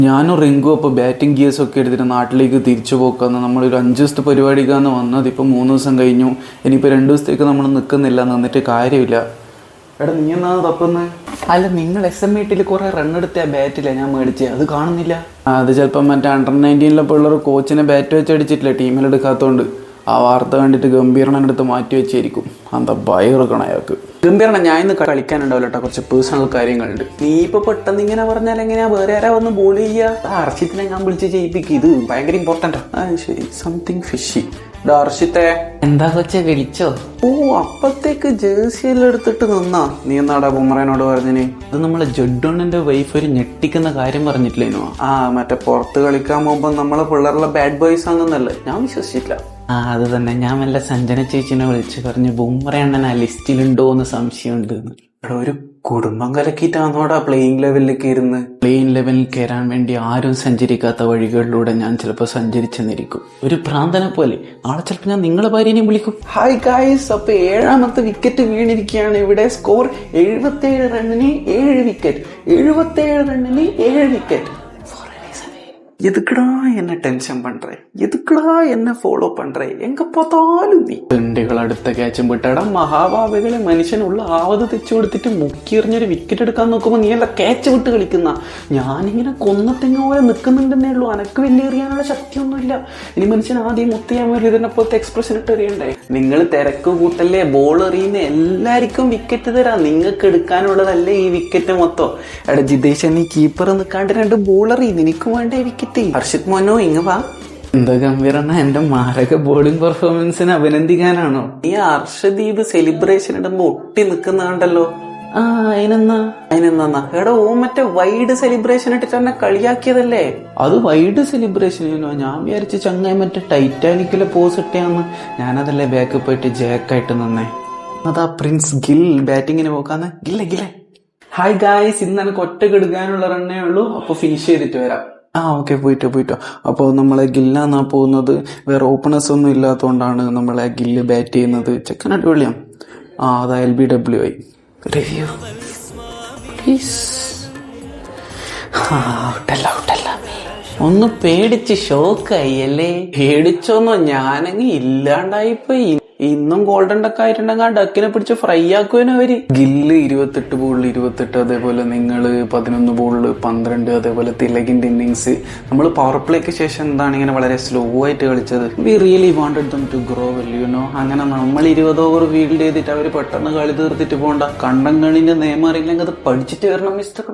ഞാനും റിങ്കും അപ്പോൾ ബാറ്റിംഗ് ഗിയേഴ്സൊക്കെ എടുത്തിട്ട് നാട്ടിലേക്ക് തിരിച്ചു പോക്കാന്ന് നമ്മളൊരു 5 ദിവസത്തെ പരിപാടിക്കാന്ന് വന്നത്. ഇപ്പം 3 ദിവസം കഴിഞ്ഞു. ഇനിയിപ്പോൾ 2 ദിവസത്തേക്ക് നമ്മൾ നിൽക്കുന്നില്ല, നിന്നിട്ട് കാര്യമില്ല. എടാ നീ എന്നാ തപ്പുന്നത്? അല്ല, നിങ്ങൾ SMITയിൽ കുറേ റണ്ണെടുത്ത ബാറ്റില്ല ഞാൻ മേടിച്ചത്, അത് കാണുന്നില്ല. അത് ചിലപ്പം മറ്റേ അണ്ടർ-19 പിള്ളേർ കോച്ചിനെ ബാറ്റ് വെച്ച് അടിച്ചിട്ടില്ല, ടീമിലെടുക്കാത്തതുകൊണ്ട്. ആ വാർത്ത കണ്ടിട്ട് ഗംഭീരനെ അടുത്ത് മാറ്റി വെച്ചായിരിക്കും. എന്താ ഭയം എടുക്കണം അയാൾക്ക്. ഗംഭീരണ, ഞാൻ ഇന്ന് കളിക്കാനുണ്ടാവില്ല കേട്ടോ, കുറച്ച് പേഴ്സണൽ കാര്യങ്ങളുണ്ട്. നീ ഇപ്പൊ പെട്ടെന്ന് ഇങ്ങനെ പറഞ്ഞാൽ എങ്ങനെയാ വേറെ ആരാ വന്ന് ബോൾ ചെയ്യുക? ഹർഷിത്തിനെ ഞാൻ വിളിച്ച് ചെയ്യിപ്പിക്കും, ഇത് ഭയങ്കര ഇമ്പോർട്ടൻ്റാ. ശരി, സംതിങ് ഫിഷി. ഹർഷിത്തെ എന്താ കൊച്ചെ വിളിച്ചോ? ഓ, അപ്പത്തേക്ക് ജേഴ്സി എല്ലാം എടുത്തിട്ട് നിന്നാ. നീ എന്നാടാ ബുമറേനോട് പറഞ്ഞിന്? ഇത് നമ്മളെ ജഡ്ഡോണിന്റെ വൈഫ് ഒരു ഞെട്ടിക്കുന്ന കാര്യം പറഞ്ഞിട്ടില്ലേനോ? മറ്റേ പുറത്ത് കളിക്കാൻ പോകുമ്പോ നമ്മളെ പിള്ളേരുള്ള ബാഡ് ബോയ്സ് ആണെന്നല്ലേ? ഞാൻ വിശ്വസിച്ചില്ല. അത് തന്നെ, ഞാൻ വല്ല സഞ്ജന ചേച്ചിനെ വിളിച്ച് പറഞ്ഞു ബുംറ അണ്ണൻ ആ ലിസ്റ്റിലുണ്ടോ എന്ന് സംശയമുണ്ട്. ഇവിടെ ഒരു കുടുംബം കലക്കിയിട്ടാന്നോടാ പ്ലെയിങ് ലെവലിലേക്ക് ഇരുന്ന്. പ്ലെയിൻ ലെവലിൽ കയറാൻ വേണ്ടി ആരും സഞ്ചരിക്കാത്ത വഴികളിലൂടെ ഞാൻ ചിലപ്പോൾ സഞ്ചരിച്ചെന്നിരിക്കും, ഒരു ഭ്രാന്തനെ പോലെ. നാളെ ചിലപ്പോൾ ഞാൻ നിങ്ങളെ ഭാര്യനെയും വിളിക്കും. ഹായ് ഗായ്സ്, അപ്പൊ 7ാമത്തെ വിക്കറ്റ് വീണിരിക്കുകയാണ്. ഇവിടെ സ്കോർ 77 റണ്ണിന് 7 വിക്കറ്റ്. 77 റണ്ണിന് 7 വിക്കറ്റ്. எதுக்குடா என்ன டென்ஷன் பண்ற? எதுக்குடா என்ன ஃபாலோ பண்ற? எங்க பார்த்தாலும் நீ തെണ്ടികൾ അടുത്ത ക്യാച്ചും വിട്ടടാ. മഹാഭാവികളെ മനുഷ്യനുള്ള ആവത് തെച്ചു കൊടുത്തിട്ട് മുക്കിയെറിഞ്ഞൊരു വിക്കറ്റ് എടുക്കാൻ നോക്കുമ്പോ നീ അല്ല ക്യാച്ച് വിട്ട് കളിക്കുന്ന. ഞാനിങ്ങനെ കൊന്നത്തെങ്ങ പോലെ നിൽക്കുന്നുണ്ടെന്നേ ഉള്ളൂ, അനക്ക് വലിയ എറിയാനുള്ള ശക്തിയൊന്നുമില്ല. ഇനി മനുഷ്യൻ ആദ്യം മുത്തിയാൻ വേണ്ടി ഇതിനെപ്പോഴത്തെ എക്സ്പ്രഷൻ ഇട്ട് എറിയണ്ടേ? നിങ്ങൾ തിരക്ക് കൂട്ടല്ലേ, ബോൾ എറിയുന്ന എല്ലാവർക്കും വിക്കറ്റ് തരാം, നിങ്ങൾക്ക് എടുക്കാനുള്ളതല്ലേ ഈ വിക്കറ്റ് മൊത്തം. എടാ ജിതേഷ്, നീ കീപ്പർ നിൽക്കാണ്ട് 2 ബോൾ എറിയും, നിനക്ക് വേണ്ട വിക്കറ്റ്. ഹർഷിത് മോനോ ഇങ്ങ വാ. എന്താ ഗംഭീരണ, എന്റെ മാരക ബോളിംഗ് പെർഫോമൻസിന് അഭിനന്ദിക്കാനാണോ? ഈ ഹർഷദീപ് സെലിബ്രേഷൻ ഇടുമ്പോ ഒട്ടി നിൽക്കുന്നുണ്ടല്ലോ. അതിനെന്നാ എടാ, ഓ മറ്റേ വൈഡ് സെലിബ്രേഷൻ ഇട്ടിട്ട് എന്നെ കളിയാക്കിയതല്ലേ? അത് വൈഡ് സെലിബ്രേഷനോ? ഞാൻ വിചാരിച്ച ചങ്ങായി മറ്റേ ടൈറ്റാനിക്കിലെ പോസ് ഇട്ടിയാന്ന്. ഞാനതല്ലേ ബാക്ക് പോയിട്ട് ജാക്കായിട്ട് നിന്നേ. അതാ പ്രിൻസ് ഗിൽ ബാറ്റിങ്ങിന് പോക്കാന്ന്. ഗില്ലേ. ഹായ് ഗായ്സ്, ഇന്ന് എനിക്ക് ഒറ്റ കെടുക്കാനുള്ള റണ്ണേ ഉള്ളൂ, അപ്പൊ ഫിനിഷ് ചെയ്തിട്ട് വരാം. ഓക്കെ, പോയിട്ടോ. അപ്പോൾ നമ്മളെ ഗില്ലാന്നാ പോകുന്നത്. വേറെ ഓപ്പണേഴ്സ് ഒന്നും ഇല്ലാത്തതുകൊണ്ടാണ് നമ്മളെ ഗില്ല് ബാറ്റ് ചെയ്യുന്നത്. ചെക്കൻ അടിപൊളിയാണ്. അതാ LBWI റിവ്യൂ പ്ലീസ്. ഔട്ടല്ല. ഒന്ന് പേടിച്ച് ഷോക്കായി അല്ലേ? പേടിച്ചോന്നോ? ഞാനങ്ങ് ഇല്ലാണ്ടായിപ്പോയി. ഇന്നും ഗോൾഡൻ ഡക്ക് ആയിട്ടുണ്ടെങ്കിൽ ആ ഡക്കിനെ പിടിച്ച് ഫ്രൈ ആക്കുവാനും അവര്. ഗില്ല് 28 ബോളിൽ 28, അതേപോലെ നിങ്ങൾ 11 ബോളിൽ 12, അതേപോലെ തിലകിന്റെ ഇന്നിങ്സ്. നമ്മൾ പവർ പ്ലേക്ക് ശേഷം എന്താണ് ഇങ്ങനെ വളരെ സ്ലോ ആയിട്ട് കളിച്ചത്? We really wanted them to grow well, you know. അങ്ങനെ നമ്മൾ 20 ഓവർ ഫീൽഡ് ചെയ്തിട്ട് അവര് പെട്ടെന്ന് കളി തീർത്തിട്ട് പോകണ്ട. കണ്ടം കണിന്റെ നിയമം അറിയില്ലെങ്കിൽ അത് പഠിച്ചിട്ട് വരണം മിസ്റ്റർ.